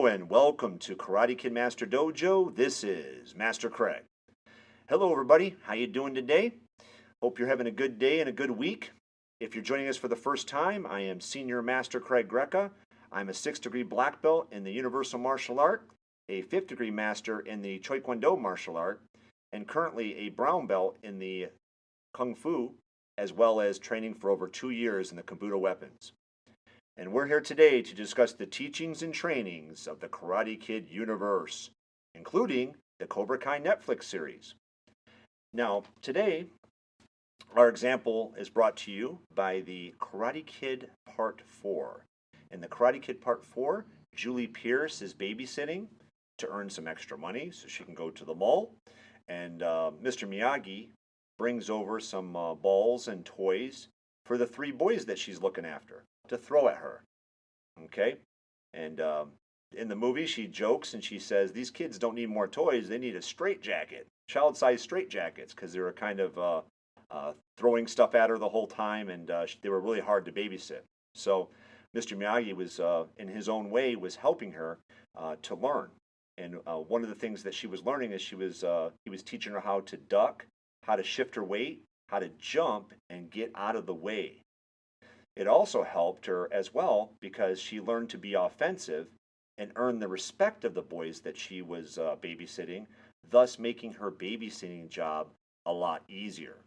Hello and welcome to Karate Kid Master Dojo. This is Master Craig. Hello everybody, how you doing today? Hope you're having a good day and a good week. If you're joining us for the first time, I am Senior Master Craig Greca. I'm a 6th degree black belt in the Universal Martial Art, a 5th degree master in the Taekwondo martial art, and currently a brown belt in the Kung Fu, as well as training for over 2 years in the Kabuto weapons. And we're here today to discuss the teachings and trainings of the Karate Kid universe, including the Cobra Kai Netflix series. Now, today, our example is brought to you by the Karate Kid Part 4. In the Karate Kid Part 4, Julie Pierce is babysitting to earn some extra money so she can go to the mall. And Mr. Miyagi brings over some balls and toys for the 3 boys that she's looking after to throw at her. Okay? And in the movie, she jokes and she says, these kids don't need more toys, they need a straitjacket, child-sized straitjackets, because they were kind of throwing stuff at her the whole time, and they were really hard to babysit. So Mr. Miyagi was, in his own way, was helping her to learn. And one of the things that she was learning is he was teaching her how to duck, how to shift her weight, how to jump, and get out of the way. It also helped her as well because she learned to be offensive and earn the respect of the boys that she was babysitting, thus making her babysitting job a lot easier.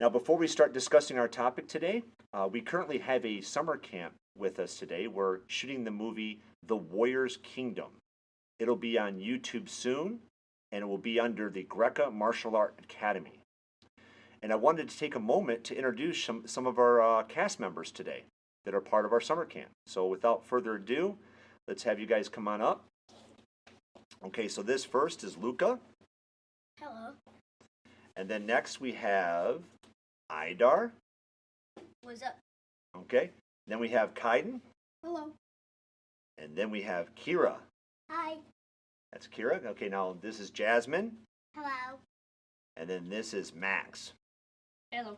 Now, before we start discussing our topic today, we currently have a summer camp with us today. We're shooting the movie The Warrior's Kingdom. It'll be on YouTube soon, and it will be under the Greca Martial Art Academy. And I wanted to take a moment to introduce some of our cast members today that are part of our summer camp. So without further ado, let's have you guys come on up. Okay, so this first is Luca. Hello. And then next we have Idar. What's up? Okay. Then we have Kaiden. Hello. And then we have Kira. Hi. That's Kira. Okay, now this is Jasmine. Hello. And then this is Max. Hello.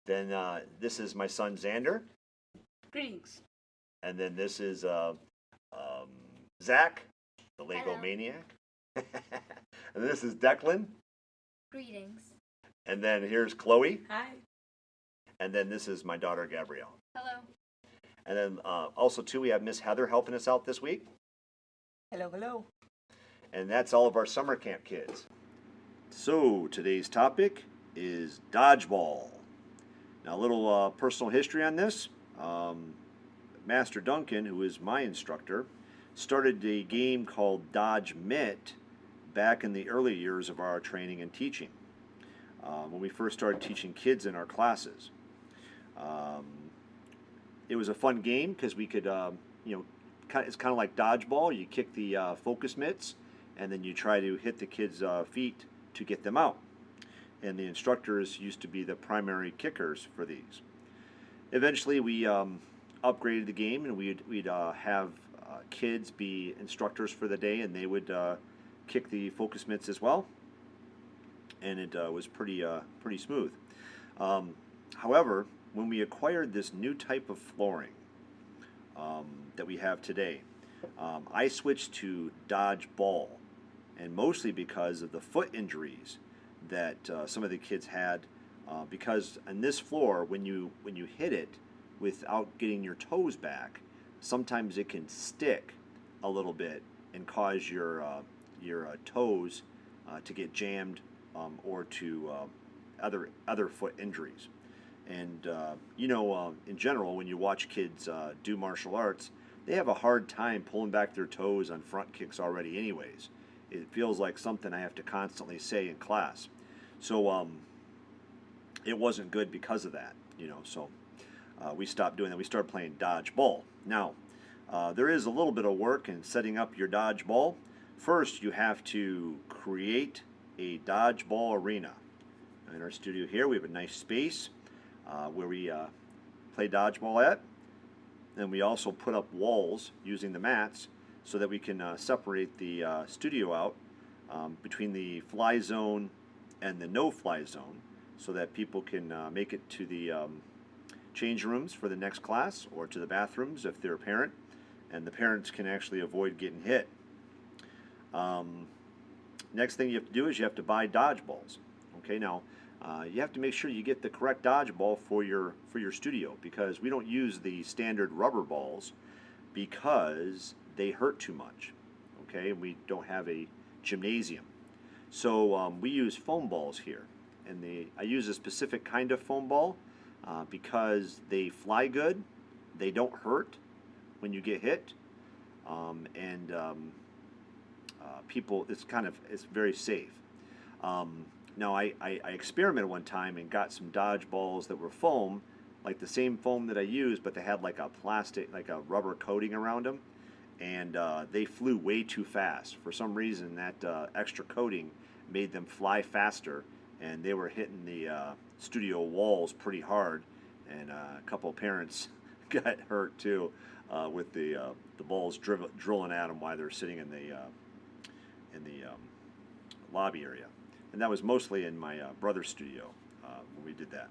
Then this is my son Xander. Greetings. And then this is Zach, the Lego Hello. Maniac. And this is Declan. Greetings. And then here's Chloe. Hi. And then this is my daughter Gabrielle. Hello. And then also too, we have Miss Heather helping us out this week. Hello, hello. And that's all of our summer camp kids. So today's topic is Dodgeball. Now a little personal history on this. Master Duncan, who is my instructor, started a game called Dodge Mitt back in the early years of our training and teaching. When we first started teaching kids in our classes. It was a fun game because we could, it's kind of like Dodgeball. You kick the focus mitts and then you try to hit the kids' feet to get them out. And the instructors used to be the primary kickers for these. Eventually we upgraded the game and we'd have kids be instructors for the day, and they would kick the focus mitts as well. And it was pretty smooth. However, when we acquired this new type of flooring that we have today, I switched to Dodgeball, and mostly because of the foot injuries that some of the kids had, because on this floor, when you hit it without getting your toes back, sometimes it can stick a little bit and cause your toes to get jammed or to other foot injuries. And in general, when you watch kids do martial arts, they have a hard time pulling back their toes on front kicks already anyways. It feels like something I have to constantly say in class. So it wasn't good because of that, so we stopped doing that. We started playing Dodgeball. Now, there is a little bit of work in setting up your Dodgeball. First, you have to create a Dodgeball arena. In our studio here, we have a nice space where we play Dodgeball at. And we also put up walls using the mats so that we can separate the studio out between the fly zone and the no-fly zone, so that people can make it to the change rooms for the next class or to the bathrooms if they're a parent, and the parents can actually avoid getting hit. Next thing you have to do is you have to buy dodgeballs. Okay, now you have to make sure you get the correct dodgeball for your studio, because we don't use the standard rubber balls because they hurt too much. Okay, we don't have a gymnasium, so we use foam balls here, and I use a specific kind of foam ball because they fly good, they don't hurt when you get hit, and people, it's very safe. Now I experimented one time and got some dodgeballs that were foam, like the same foam that I used, but they had like a plastic, like a rubber coating around them, and they flew way too fast. For some reason, that extra coating made them fly faster, and they were hitting the studio walls pretty hard, and a couple of parents got hurt too with the balls drilling at them while they're sitting in the lobby area. And that was mostly in my brother's studio when we did that.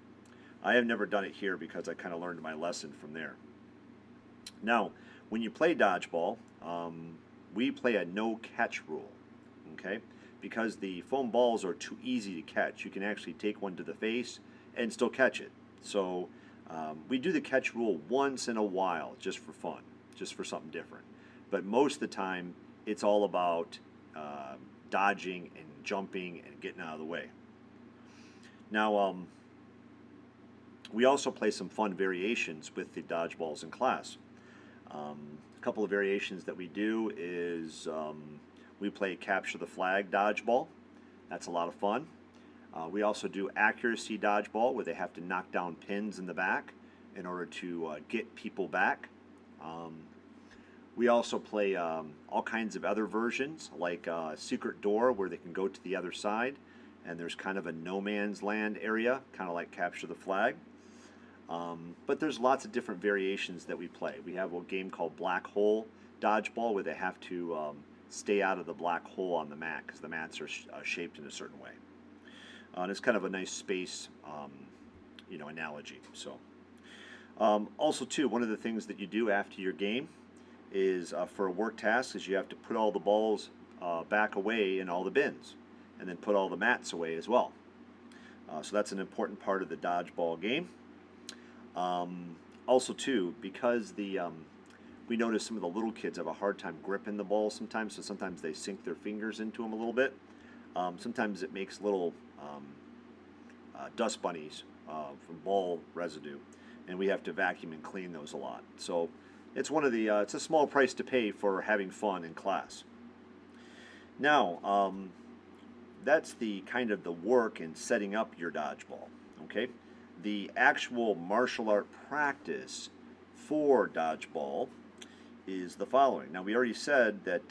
I have never done it here because I kind of learned my lesson from there. Now, when you play dodgeball, we play a no-catch rule, okay? Because the foam balls are too easy to catch. You can actually take one to the face and still catch it. So we do the catch rule once in a while, just for fun, just for something different. But most of the time, it's all about dodging and jumping and getting out of the way. Now, we also play some fun variations with the dodgeballs in class. A couple of variations that we do is we play capture the flag dodgeball. That's a lot of fun. We also do accuracy dodgeball, where they have to knock down pins in the back in order to get people back. We also play all kinds of other versions, like secret door, where they can go to the other side, and there's kind of a no man's land area, kind of like capture the flag. But there's lots of different variations that we play. We have a game called black hole dodgeball, where they have to stay out of the black hole on the mat, because the mats are shaped in a certain way. And it's kind of a nice space, analogy. So, also too, one of the things that you do after your game is for a work task is you have to put all the balls back away in all the bins, and then put all the mats away as well. So that's an important part of the dodgeball game. Also too, because we notice some of the little kids have a hard time gripping the ball sometimes, so sometimes they sink their fingers into them a little bit. Sometimes it makes little dust bunnies from ball residue, and we have to vacuum and clean those a lot. So it's one of the it's a small price to pay for having fun in class. Now, that's the kind of the work in setting up your dodgeball. Okay, the actual martial art practice for dodgeball is the following. Now, we already said that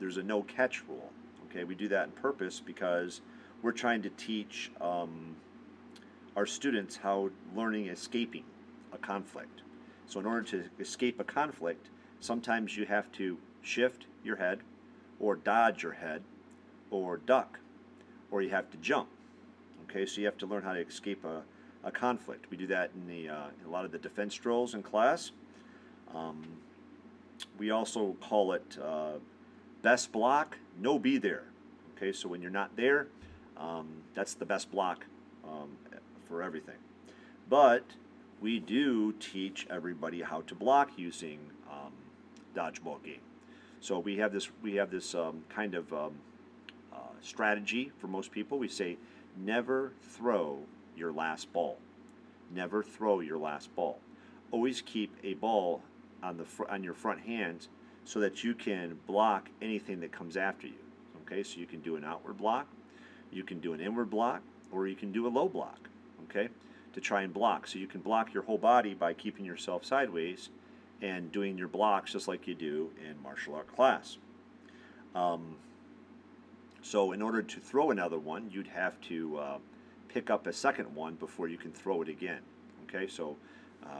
there's a no catch rule. Okay, we do that on purpose because we're trying to teach our students how learning escaping a conflict. So in order to escape a conflict, sometimes you have to shift your head, or dodge your head, or duck, or you have to jump. Okay, so you have to learn how to escape a conflict. We do that in a lot of the defense drills in class. We also call it best block, no be there. Okay, so when you're not there, that's the best block for everything. But we do teach everybody how to block using dodgeball game. So we have this kind of strategy for most people. We say, never throw your last ball. Never throw your last ball. Always keep a ball on your front hands so that you can block anything that comes after you. Okay, so you can do an outward block, you can do an inward block, or you can do a low block. Okay, to try and block. So you can block your whole body by keeping yourself sideways and doing your blocks just like you do in martial art class. So in order to throw another one, you'd have to pick up a second one before you can throw it again. Okay, so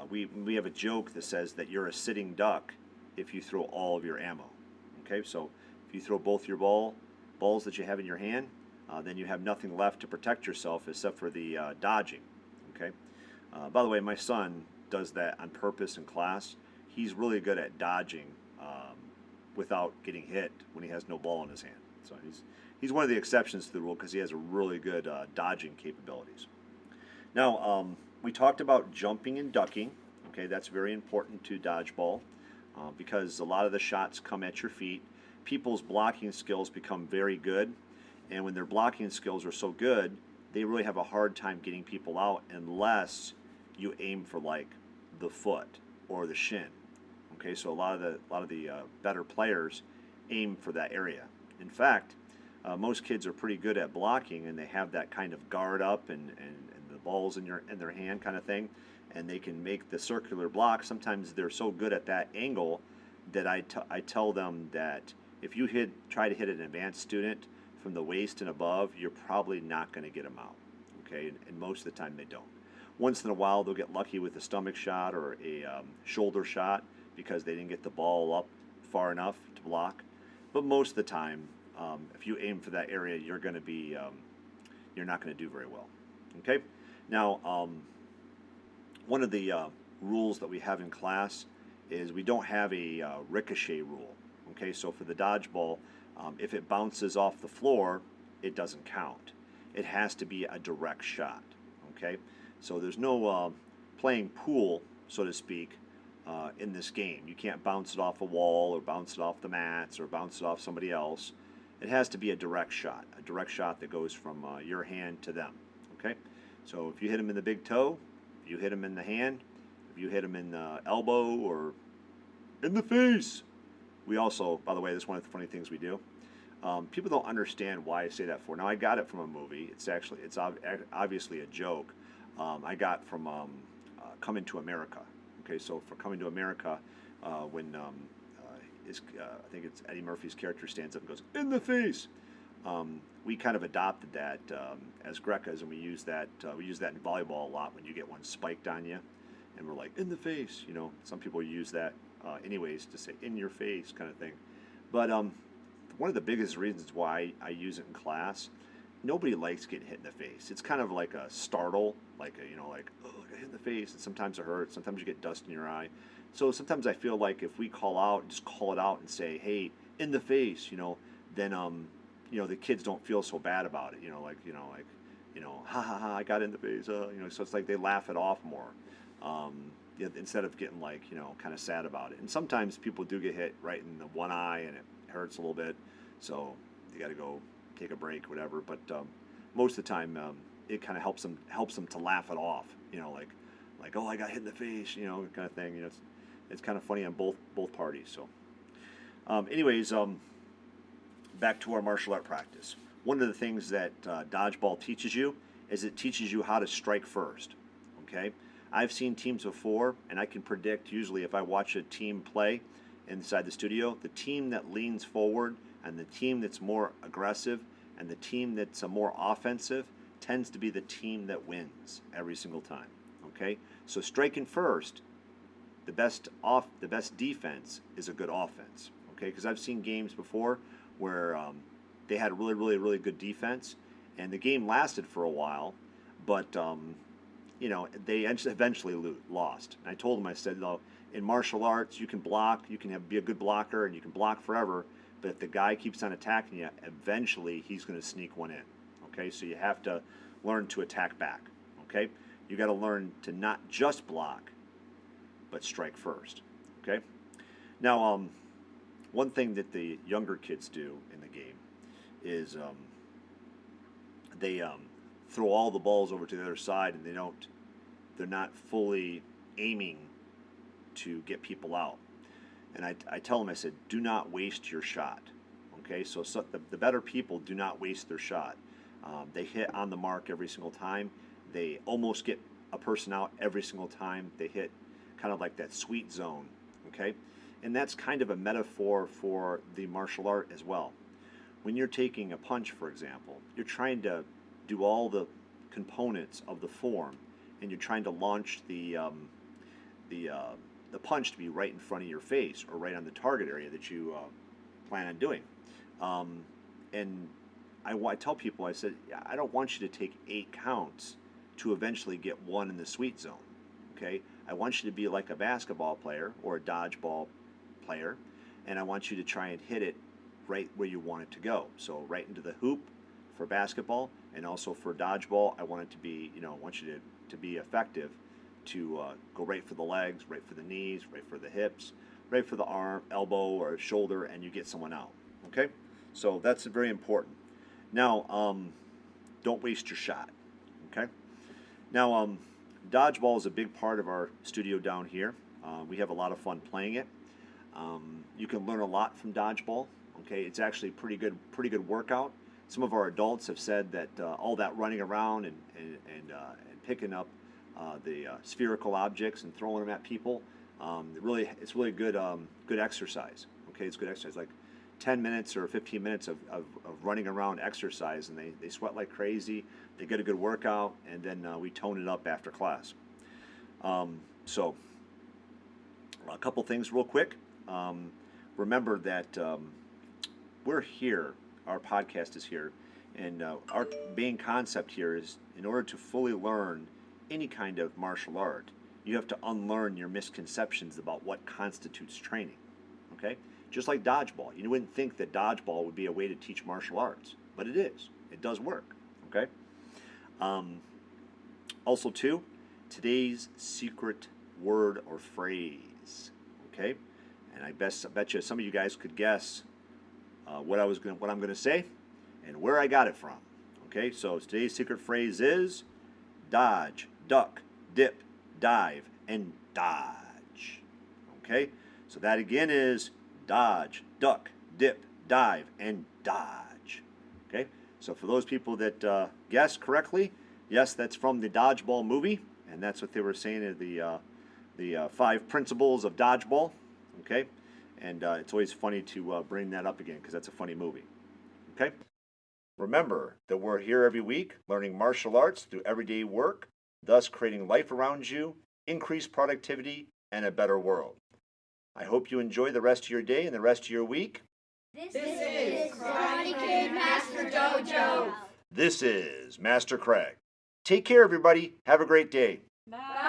we have a joke that says that you're a sitting duck if you throw all of your ammo. Okay, so if you throw both your balls that you have in your hand, then you have nothing left to protect yourself except for the dodging. Okay. By the way, my son does that on purpose in class. He's really good at dodging without getting hit when he has no ball in his hand. So he's one of the exceptions to the rule because he has a really good dodging capabilities. Now, we talked about jumping and ducking. Okay, that's very important to dodgeball because a lot of the shots come at your feet. People's blocking skills become very good, and when their blocking skills are so good, they really have a hard time getting people out unless you aim for like the foot or the shin. Okay, so a lot of the better players aim for that area. In fact, most kids are pretty good at blocking, and they have that kind of guard up and the balls in their hand kind of thing, and they can make the circular block. Sometimes they're so good at that angle that I tell them that if you try to hit an advanced student from the waist and above, you're probably not going to get them out. Okay, and most of the time they don't. Once in a while, they'll get lucky with a stomach shot or a shoulder shot because they didn't get the ball up far enough to block. But most of the time, if you aim for that area, you're going to be, you're not going to do very well. Okay. Now, one of the rules that we have in class is we don't have a ricochet rule. Okay, so for the dodgeball, if it bounces off the floor, it doesn't count. It has to be a direct shot. Okay, so there's no playing pool, so to speak, in this game. You can't bounce it off a wall or bounce it off the mats or bounce it off somebody else. It has to be a direct shot that goes from your hand to them. Okay, so if you hit them in the big toe, if you hit them in the hand, if you hit them in the elbow or in the face. We also, by the way, this is one of the funny things we do. People don't understand why I say that for. Now, I got it from a movie. It's obviously a joke. I got from Coming to America. Okay, so for Coming to America, when I think it's Eddie Murphy's character stands up and goes, "In the face!" We kind of adopted that as Grecas, and we use that in volleyball a lot when you get one spiked on you, and we're like, "In the face!" You know, some people use that anyways to say "in your face" kind of thing. But one of the biggest reasons why I use it in class, nobody likes getting hit in the face. It's kind of like a startle, like oh, I got hit in the face, and sometimes it hurts. Sometimes you get dust in your eye. So sometimes I feel like if we just call it out and say, "Hey, in the face," then the kids don't feel so bad about it. Ha ha ha, I got in the face. So it's like they laugh it off more. Instead of getting kind of sad about it. And sometimes people do get hit right in the one eye and it hurts a little bit, so you got to go take a break, whatever. But most of the time, it kind of helps them to laugh it off. Like oh, I got hit in the face, kind of thing. It's kind of funny on both parties. So, anyways, back to our martial art practice. One of the things that dodgeball teaches you is it teaches you how to strike first. Okay. I've seen teams before, and I can predict usually if I watch a team play inside the studio, the team that leans forward and the team that's more aggressive and the team that's more offensive tends to be the team that wins every single time. Okay, so striking first, the best defense is a good offense. Okay, because I've seen games before where they had a really, really, really good defense, and the game lasted for a while, but they eventually lost. And I told them, I said, in martial arts, you can block, you can be a good blocker, and you can block forever, but if the guy keeps on attacking you, eventually he's going to sneak one in. Okay, so you have to learn to attack back. Okay, you got to learn to not just block, but strike first. Okay, now one thing that the younger kids do in the game is they throw all the balls over to the other side, and they're not fully aiming to get people out. And I tell them, I said, do not waste your shot. Okay, so the better people do not waste their shot. They hit on the mark every single time. They almost get a person out every single time. They hit kind of like that sweet zone. Okay, and that's kind of a metaphor for the martial art as well. When you're taking a punch, for example, you're trying to do all the components of the form, and you're trying to launch the punch to be right in front of your face or right on the target area that you plan on doing. And I tell people, I said, I don't want you to take 8 counts to eventually get one in the sweet zone. Okay, I want you to be like a basketball player or a dodgeball player, and I want you to try and hit it right where you want it to go. So right into the hoop for basketball, and also for dodgeball, I want it to be, I want you to be effective, to go right for the legs, right for the knees, right for the hips, right for the arm, elbow, or shoulder, and you get someone out. Okay? So that's very important. Now, don't waste your shot. Okay? Now, dodgeball is a big part of our studio down here. We have a lot of fun playing it. You can learn a lot from dodgeball. Okay, it's actually pretty good workout. Some of our adults have said that all that running around and picking up the spherical objects and throwing them at people, it's really good exercise. Okay, it's good exercise, like 10 minutes or 15 minutes of running around exercise, and they sweat like crazy. They get a good workout, and then we tone it up after class. So a couple things real quick. Remember that we're here, our podcast is here, and our main concept here is, in order to fully learn any kind of martial art, you have to unlearn your misconceptions about what constitutes training. Okay? Just like dodgeball. You wouldn't think that dodgeball would be a way to teach martial arts, but it is. It does work. Okay? Also, too, today's secret word or phrase. Okay? And I bet you some of you guys could guess what I'm going to say and where I got it from. Okay? So today's secret phrase is dodge, duck, dip, dive, and dodge. Okay? So that again is dodge, duck, dip, dive, and dodge. Okay? So for those people that guessed correctly, yes, that's from the Dodgeball movie, and that's what they were saying in the 5 principles of dodgeball. Okay? And it's always funny to bring that up again because that's a funny movie. Okay? Remember that we're here every week learning martial arts through everyday work, thus creating life around you, increased productivity, and a better world. I hope you enjoy the rest of your day and the rest of your week. This is Karate Kid Master Dojo. This is Master Craig. Take care, everybody. Have a great day. Bye.